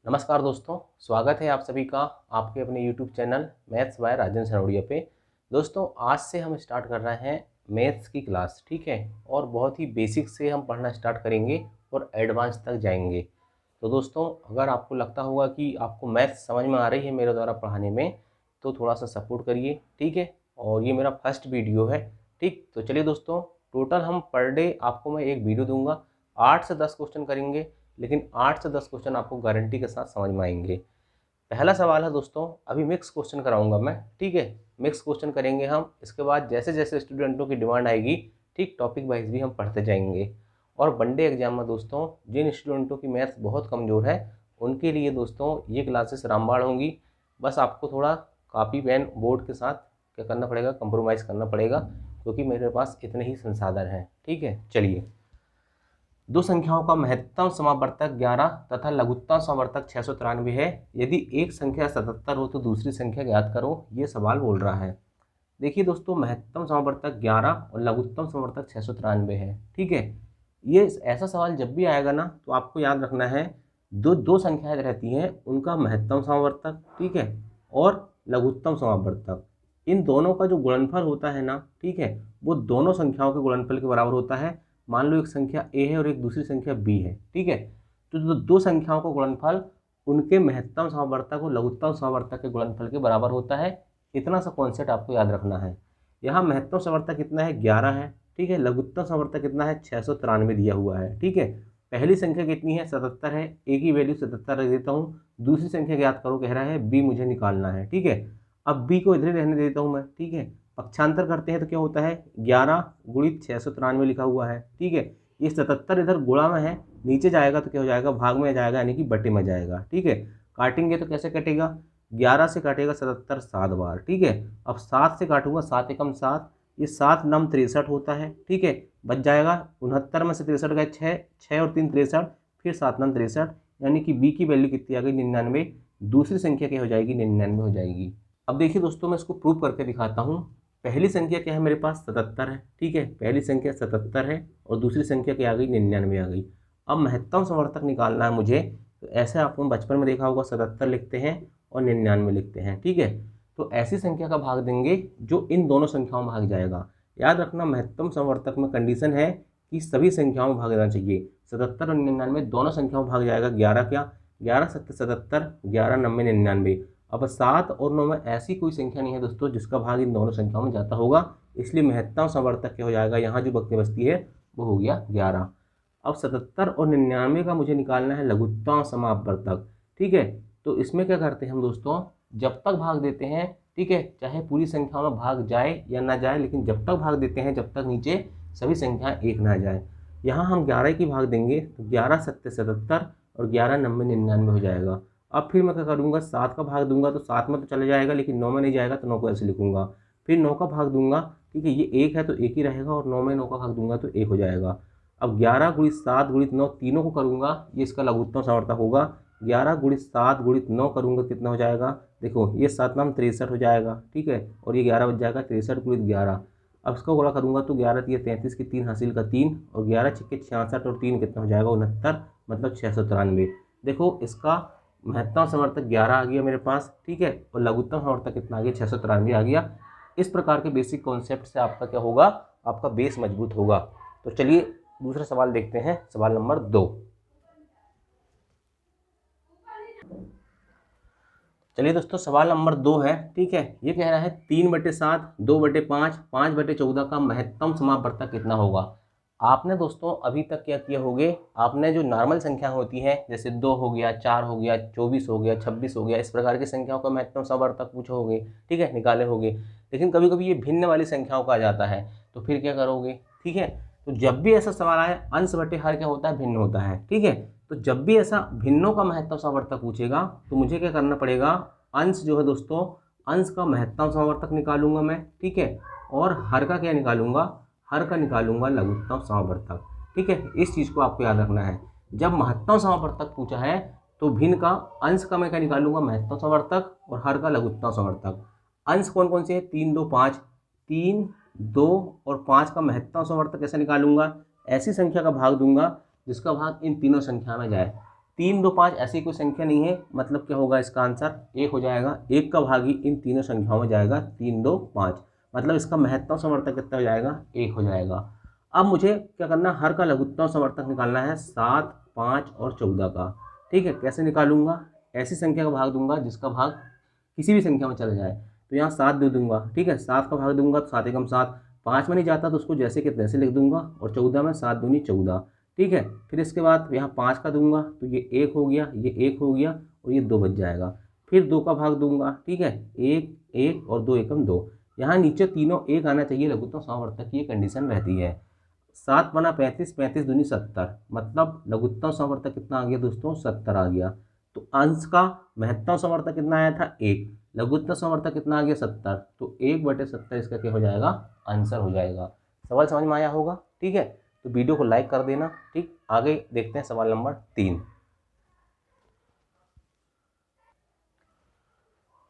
नमस्कार दोस्तों, स्वागत है आप सभी का आपके अपने YouTube channel maths by Rajendra Sarodiya पे। दोस्तों आज से हम स्टार्ट कर रहे हैं मैथ्स की क्लास, ठीक है। और बहुत ही बेसिक से हम पढ़ना स्टार्ट करेंगे और एडवांस तक जाएंगे। तो दोस्तों अगर आपको लगता होगा कि आपको मैथ्स समझ में आ रही है मेरे द्वारा पढ़ाने में, तो थोड़ा सा सपोर्ट करिए, ठीक है। और ये मेरा फर्स्ट वीडियो है, ठीक। तो चलिए दोस्तों, टोटल हम पर डे आपको मैं एक वीडियो दूंगा, 8 से 10 क्वेश्चन करेंगे, लेकिन 8 से 10 क्वेश्चन आपको गारंटी के साथ समझ में आएंगे। पहला सवाल है दोस्तों, अभी मिक्स क्वेश्चन कराऊंगा मैं, ठीक है। मिक्स क्वेश्चन करेंगे हम, इसके बाद जैसे जैसे स्टूडेंटों की डिमांड आएगी, ठीक, टॉपिक वाइज भी हम पढ़ते जाएंगे। और वनडे एग्जाम में दोस्तों जिन स्टूडेंटों की मैथ्स बहुत कमज़ोर है, उनके लिए दोस्तों ये क्लासेस रामबाण होंगी। बस आपको थोड़ा कॉपी पेन बोर्ड के साथ क्या करना पड़ेगा, कंप्रोमाइज़ करना पड़ेगा, क्योंकि मेरे पास इतने ही संसाधन हैं, ठीक है। चलिए, दो संख्याओं का महत्तम समावर्तक 11 तथा लघुत्तम समावर्तक 693 है। यदि एक संख्या 77 हो तो दूसरी संख्या ज्ञात करो, ये सवाल बोल रहा है। देखिए दोस्तों, महत्तम समावर्तक 11 और लघुत्तम समावर्तक 693 है, ठीक है। ये ऐसा सवाल जब भी आएगा ना, तो आपको याद रखना है दो दो संख्याएं रहती हैं, उनका महत्तम समावर्तक, ठीक है, और लघुत्तम समावर्तक, इन दोनों का जो गुणनफल होता है ना, ठीक है, वो दोनों संख्याओं के गुणनफल के बराबर होता है। मान लो एक संख्या ए है और एक दूसरी संख्या बी है, ठीक है। तो दो संख्याओं का गुणनफल उनके महत्तम समावर्तक और लघुत्तम समावर्तक के गुणनफल के बराबर होता है। इतना सा कॉन्सेप्ट आपको याद रखना है। यहाँ महत्तम समावर्तक कितना है, 11 है, ठीक है। लघुत्तम समावर्तक कितना है, 693 दिया हुआ है, ठीक है। पहली संख्या कितनी है, 77 है, ए की वैल्यू 77 रख देता हूँ। दूसरी संख्या ज्ञात करो कह रहा है, बी मुझे निकालना है, ठीक है। अब बी को इधर रहने देता हूँ मैं, ठीक है। पक्षांतर करते हैं तो क्या होता है, 11 गुणित 693 लिखा हुआ है, ठीक है। ये 77 इधर गुणा में है, नीचे जाएगा तो क्या हो जाएगा, भाग में जाएगा, यानी कि बटे में जाएगा, ठीक है। काटेंगे तो कैसे कटेगा, 11 से काटेगा 77 7 बार, ठीक है। अब 7 से काटूंगा, 7 एकम 7, ये 7 नम 63 होता है, ठीक है। बच जाएगा 69 में से 63 गए 6, 6 और 3 63, फिर 7 नम 63, यानी कि बी की वैल्यू कितनी आ गई, 99। दूसरी संख्या क्या हो जाएगी, 99 हो जाएगी। अब देखिए दोस्तों, मैं इसको प्रूव करके दिखाता हूँ। पहली संख्या क्या है मेरे पास, 77 है, ठीक है। पहली संख्या 77 है और दूसरी संख्या क्या आ गई, 99 आ गई। अब महत्तम समावर्तक निकालना है मुझे, तो ऐसे आपको बचपन में देखा होगा, 77 लिखते हैं और 99 लिखते हैं, ठीक है। तो ऐसी संख्या का भाग देंगे जो इन दोनों संख्याओं में भाग जाएगा। याद रखना, महत्तम समावर्तक में कंडीशन है कि सभी संख्याओं में भाग देना चाहिए। 77 और 99 दोनों संख्याओं में भाग जाएगा। 11 क्या, 11 सत्तर 77, 11 नब्बे 99। अब 7 और 9 में ऐसी कोई संख्या नहीं है दोस्तों जिसका भाग इन दोनों संख्याओं में जाता होगा, इसलिए महत्तम समावर्तक क्या हो जाएगा, यहाँ जो बचती बचती है वो हो गया 11। अब 77 और 99 का मुझे निकालना है लघुत्तम समावर्तक, ठीक है। तो इसमें क्या करते हैं हम दोस्तों, जब तक भाग देते हैं, ठीक है, चाहे पूरी संख्या में भाग जाए या ना जाए, लेकिन जब तक भाग देते हैं जब तक नीचे सभी संख्याएं एक ना जाए। यहाँ हम 11 की भाग देंगे तो 11 सत्तर 77 और 11 नब्बे 99 हो जाएगा। अब फिर मैं क्या करूँगा, 7 का भाग दूंगा तो 7 में तो चले जाएगा, लेकिन 9 में नहीं जाएगा, तो 9 को ऐसे लिखूंगा। फिर 9 का भाग दूंगा, ठीक है, ये 1 है तो 1 ही रहेगा, और 9 में 9 का भाग दूंगा तो 1 हो जाएगा। अब 11 गुणित 7 गुणित 9 तीनों को करूँगा, ये इसका लघुत्तम समावर्तक होगा। 11 गुणित 7 गुणित 9 करूँगा, कितना हो जाएगा, देखो ये 7 नाम 63 हो जाएगा, ठीक है। और ये 11 बच जाएगा, 63 गुणित 11। अब इसका गुणा करूँगा तो 11 3 33 की 3 हासिल का 3, और 11 छक्के 66 और 3 कितना हो जाएगा, 69, मतलब 693। देखो इसका महत्तम समावर्तक 11 आ गया मेरे पास, ठीक है, और लघुत्तम समावर्तक कितना आ गया, 693 आ गया। इस प्रकार के बेसिक कॉन्सेप्ट से आपका क्या होगा, आपका बेस मजबूत होगा। तो चलिए दूसरा सवाल देखते हैं, सवाल नंबर 2। चलिए दोस्तों, सवाल नंबर 2 है, ठीक है। ये कह रहा है 3/7, 2/5, 5/14 का महत्तम समावर्तक कितना होगा। आपने दोस्तों अभी तक क्या किया होगे, आपने जो नॉर्मल संख्या होती है, जैसे 2 हो गया, 4 हो गया, 24 हो गया, 26 हो गया, इस प्रकार की संख्याओं का महत्तम समावर्तक पूछे होगे, ठीक है, निकाले होगे। लेकिन कभी कभी ये भिन्न वाली संख्याओं का आ जाता है, तो फिर क्या करोगे, ठीक है। तो जब भी ऐसा सवाल आए, अंश बटे हर क्या होता है, भिन्न होता है, ठीक है। तो जब भी ऐसा भिन्नों का महत्तम समावर्तक पूछेगा, तो मुझे क्या करना पड़ेगा, अंश जो है दोस्तों, अंश का महत्तम समावर्तक निकालूंगा मैं, ठीक है, और हर का क्या निकालूंगा, हर का निकालूंगा लघुत्तम समावर्तक, ठीक है। इस चीज़ को आपको याद रखना है। जब महत्तम समावर्तक पूछा है तो भिन्न का, अंश का मैं क्या निकालूंगा, महत्तम समावर्तक, और हर का लघुत्तम समावर्तक। अंश कौन कौन से है, 3 2 5, 3 2 और 5 का महत्तम समावर्तक कैसे निकालूंगा, ऐसी संख्या का भाग दूंगा जिसका भाग इन तीनों संख्या में जाए। 3, 2, 5 ऐसी कोई संख्या नहीं है, मतलब क्या होगा इसका आंसर 1 हो जाएगा। 1 का भागी इन तीनों संख्याओं में जाएगा 3, 2, 5, मतलब इसका महत्तम समवर्तक कितना हो जाएगा 1 हो जाएगा। अब मुझे क्या करना है, हर का लघुत्तम समवर्तक निकालना है 7, 5 और 14 का। ठीक है, कैसे निकालूंगा, ऐसी संख्या का भाग दूंगा जिसका भाग किसी भी संख्या में चला जाए। तो यहाँ 7 दे दूंगा, ठीक है, 7 का भाग दूंगा तो 7 एकम 7, 5 में नहीं जाता तो उसको जैसे कि तैसे लिख दूंगा, और 14 में 7 दूनी 14। ठीक है, फिर इसके बाद यहाँ 5 का दूंगा तो ये 1 हो गया, ये 1 हो गया और ये 2 बच जाएगा। फिर 2 का भाग दूंगा, ठीक है, 1, 1 और 2 एकम 2। यहाँ नीचे तीनों 1 आना चाहिए, लघुत्तम समवर्तक की ये कंडीशन रहती है। 7 बना 35, 35 दूनी 70, मतलब लघुत्तम समवर्तक कितना आ गया दोस्तों 70 आ गया। तो अंश का महत्तम समवर्तक कितना आया था 1, लघुत्तम समवर्तक कितना आ गया 70, तो 1/70 इसका क्या हो जाएगा आंसर हो जाएगा। सवाल समझ में आया होगा, ठीक है, तो वीडियो को लाइक कर देना। ठीक, आगे देखते हैं सवाल नंबर 3।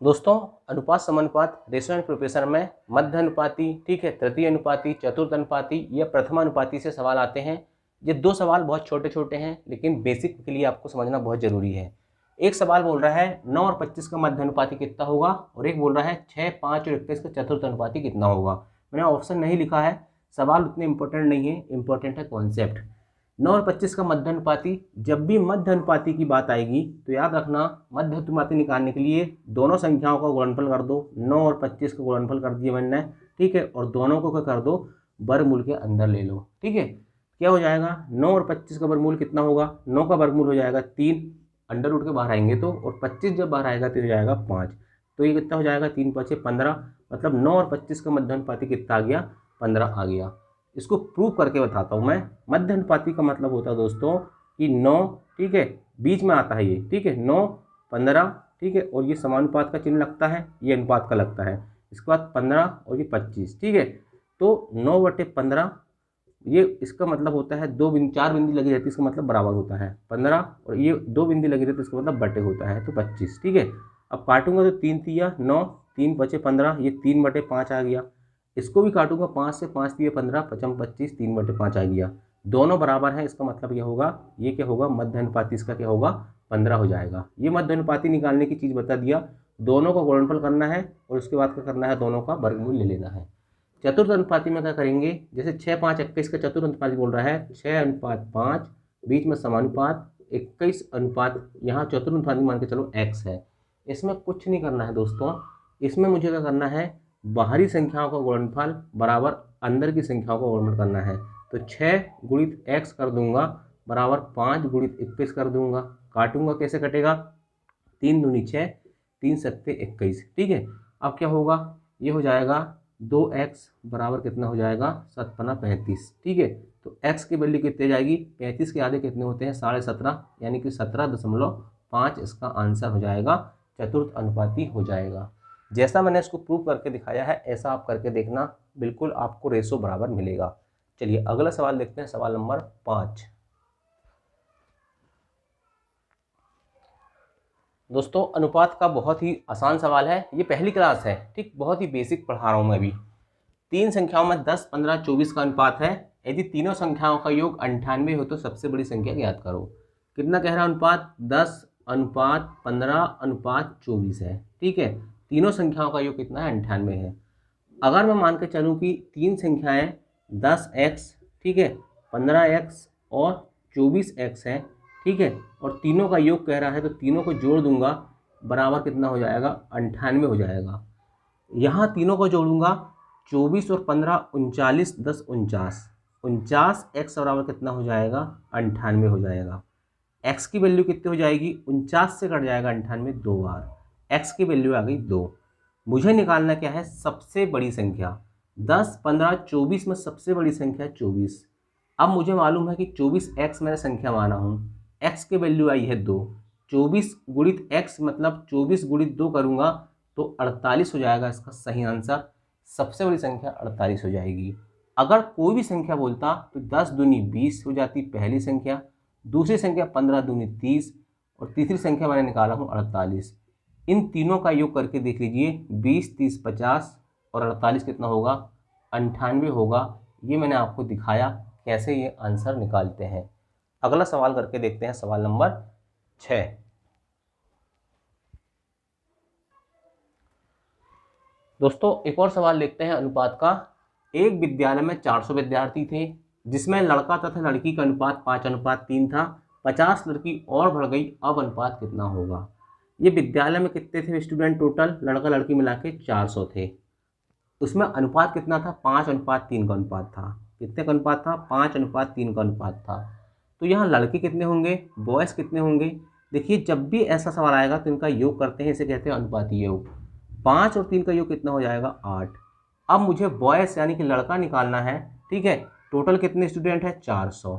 दोस्तों, अनुपात समानुपात रेशो एंड प्रोपोर्शन में मध्य अनुपाती, ठीक है, तृतीय अनुपाती, चतुर्थ अनुपाती या प्रथम अनुपाती से सवाल आते हैं। ये 2 सवाल बहुत छोटे छोटे हैं, लेकिन बेसिक के लिए आपको समझना बहुत जरूरी है। एक सवाल बोल रहा है 9 और 25 का मध्य अनुपाती कितना होगा, और एक बोल रहा है 6, 5 और 21 का चतुर्थ अनुपाती कितना होगा। मैंने ऑप्शन नहीं लिखा है, सवाल उतने इंपॉर्टेंट नहीं है, इंपॉर्टेंट है कॉन्सेप्ट। 9 और 25 का मध्य अनुपाती, जब भी मध्य अनुपाती की बात आएगी तो याद रखना, मध्य अनुपाती निकालने के लिए दोनों संख्याओं का गुणनफल कर दो। 9 और 25 का गुणनफल कर दिया मैंने, ठीक है, और दोनों को क्या कर दो, वर्गमूल के अंदर ले लो। ठीक है, क्या हो जाएगा 9 और 25 का वर्गमूल कितना होगा, 9 का वर्गमूल हो जाएगा 3, अंडर रूट के बाहर आएंगे तो, और 25 जब बाहर आएगा तो हो जाएगा 5, तो ये कितना हो जाएगा 3, 5, 15, मतलब 9 और 25 का मध्य अनुपाती कितना आ गया 15 आ गया। इसको प्रूव करके बताता हूँ मैं। मध्य अनुपाती का मतलब होता है दोस्तों कि 9, ठीक है, बीच में आता है ये, ठीक है, 9, 15, ठीक है, और ये समानुपात का चिन्ह लगता है, ये अनुपात का लगता है, इसके बाद 15 और ये 25, ठीक है, तो 9/15, ये इसका मतलब होता है 4 बिंदी लगी रहती है, इसका मतलब बराबर होता है 15, और ये 2 बिंदी लगी रहती है, इसका मतलब बटे होता है, तो 25। ठीक है, अब काटूंगा तो 3 तिया 9, 3 बचे 15, ये 3/5 आ गया। इसको भी काटूंगा 5 से, 5 तिया 15, 5 25, 3/5 आ गया। दोनों बराबर हैं, इसका मतलब क्या होगा, ये क्या होगा मध्य अनुपाती, इसका क्या होगा 15 हो जाएगा। ये मध्य अनुपाती निकालने की चीज़ बता दिया, दोनों का गुणनफल करना है और उसके बाद क्या करना है, दोनों का वर्गमूल ले लेना है। चतुर्थ अनुपाती में क्या करेंगे, जैसे 6, 5, 21 का चतुर्थ अनुपाती बोल रहा है 6:5, बीच में समानुपात 21:, यहाँ चतुर्थ अनुपाती मान के चलो x है। इसमें कुछ नहीं करना है दोस्तों, इसमें मुझे क्या करना है, बाहरी संख्याओं का गुणनफल बराबर अंदर की संख्याओं का गुणनफल करना है। तो 6 गुणित x कर दूंगा बराबर 5 गुणित 21 कर दूंगा, काटूंगा कैसे कटेगा, 3 दूनी 6, 3 सत्ते 21, ठीक है। अब क्या होगा, ये हो जाएगा 2x बराबर कितना हो जाएगा 7 पना 35, ठीक है। तो x की वैल्यू कितनी जाएगी, 35 के आधे कितने होते हैं 17.5, यानी कि 17.5 इसका आंसर हो जाएगा, चतुर्थ अनुपाती हो जाएगा। जैसा मैंने इसको प्रूव करके दिखाया है ऐसा आप करके देखना, बिल्कुल आपको रेशो बराबर मिलेगा। चलिए अगला सवाल देखते हैं, सवाल नंबर 5। दोस्तों, अनुपात का बहुत ही आसान सवाल है, ये पहली क्लास है, ठीक, बहुत ही बेसिक पढ़ा रहा हूँ मैं अभी। 3 संख्याओं में 10, 15, 24 का अनुपात है। यदि तीनों संख्याओं का योग 98 हो तो सबसे बड़ी संख्या ज्ञात करो। कितना कह रहा है अनुपात, 10:15:24 है, ठीक है। तीनों संख्याओं का योग कितना है 98 है। अगर मैं मान के चलूँ कि 3 संख्याएं 10x, ठीक है, 15x और 24x है, ठीक है, और तीनों का योग कह रहा है तो तीनों को जोड़ दूंगा बराबर कितना हो जाएगा 98 हो जाएगा। यहाँ तीनों को जोड़ूंगा 24 और 15 39, 10 49, 49x बराबर कितना हो जाएगा 98 हो जाएगा। x की वैल्यू कितनी हो जाएगी, 49 से कट जाएगा 98 2 बार, x की वैल्यू आ गई 2। मुझे निकालना क्या है, सबसे बड़ी संख्या। 10, 15, 24 में सबसे बड़ी संख्या 24। अब मुझे मालूम है कि 24x मैंने संख्या माना हूँ, x की वैल्यू आई है 2, 24 गुणित x मतलब 24 गुणित 2 करूँगा तो 48 हो जाएगा इसका सही आंसर। सबसे बड़ी संख्या 48 हो जाएगी। अगर कोई भी संख्या बोलता तो 10 दूनी 20 हो जाती पहली संख्या, दूसरी संख्या 15 दूनी 30, और तीसरी संख्या मैंने निकाला हूँ 48। इन तीनों का योग करके देख लीजिए, 20, 30, 50 और 48 कितना होगा 98 होगा। ये मैंने आपको दिखाया कैसे ये आंसर निकालते हैं। अगला सवाल करके देखते हैं, सवाल नंबर 6। दोस्तों एक और सवाल देखते हैं अनुपात का। एक विद्यालय में 400 विद्यार्थी थे, जिसमें लड़का तथा लड़की का अनुपात 5:3 था। 50 लड़की और बढ़ गई, अब अनुपात कितना होगा। ये विद्यालय में कितने थे स्टूडेंट टोटल, लड़का लड़की मिला के 400 थे। उसमें अनुपात कितना था, 5:3 का अनुपात था। कितने का अनुपात था, 5:3 का अनुपात था। तो यहाँ लड़के कितने होंगे, बॉयज़ कितने होंगे। देखिए जब भी ऐसा सवाल आएगा तो इनका योग करते हैं, इसे कहते हैं अनुपाती योग। 5 और 3 का योग कितना हो जाएगा, 8। अब मुझे बॉयज़ यानी कि लड़का निकालना है, ठीक है। टोटल कितने स्टूडेंट है, 400,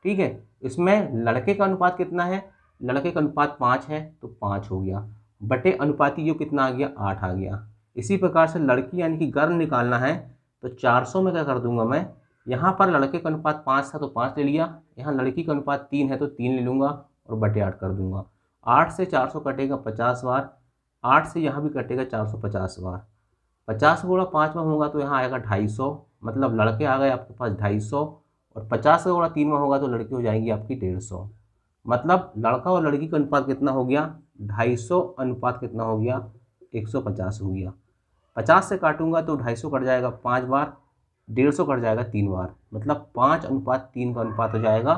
ठीक है। इसमें लड़के का अनुपात कितना है, लड़के का अनुपात 5 है तो 5 हो गया, बटे अनुपाती योग कितना आ गया, 8 आ गया। इसी प्रकार से लड़की यानी कि गर्ल निकालना है तो 400 में क्या कर दूंगा मैं, यहाँ पर लड़के का अनुपात 5 था तो 5 ले लिया, यहाँ लड़की का अनुपात 3 है तो 3 ले लूँगा और बटे 8 कर दूंगा। 8 से 400 कटेगा 50 बार, 8 से यहाँ भी कटेगा 450 बार। 50 गुणा 5 में होगा तो यहाँ आएगा 250, मतलब लड़के आ गए आपके पास 250, और 50 गुणा 3 में होगा तो लड़की हो जाएंगी आपकी 150। मतलब लड़का और लड़की का अनुपात कितना हो गया, 250 अनुपात कितना हो गया, 150 हो गया। 50 से काटूंगा तो 250 कट जाएगा 5 बार, 150 कट जाएगा 3 बार, मतलब 5:3 का अनुपात हो जाएगा।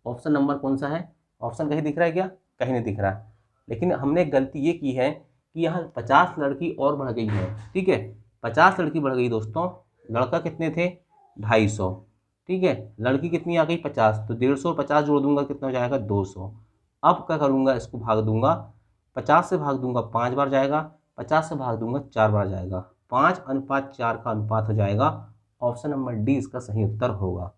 ऑप्शन नंबर कौन सा है, ऑप्शन कहीं दिख रहा है क्या, कहीं नहीं दिख रहा है। लेकिन हमने एक गलती ये की है कि यहाँ 50 लड़की और बढ़ गई है, ठीक है। 50 लड़की बढ़ गई दोस्तों, लड़का कितने थे 250, ठीक है। लड़की कितनी आ गई 50, तो 150 और 50 जोड़ दूंगा कितना हो जाएगा 200। अब क्या करूँगा, इसको भाग दूंगा, 50 से भाग दूंगा 5 बार जाएगा, 50 से भाग दूंगा 4 बार जाएगा, 5:4 का अनुपात हो जाएगा। ऑप्शन नंबर डी इसका सही उत्तर होगा।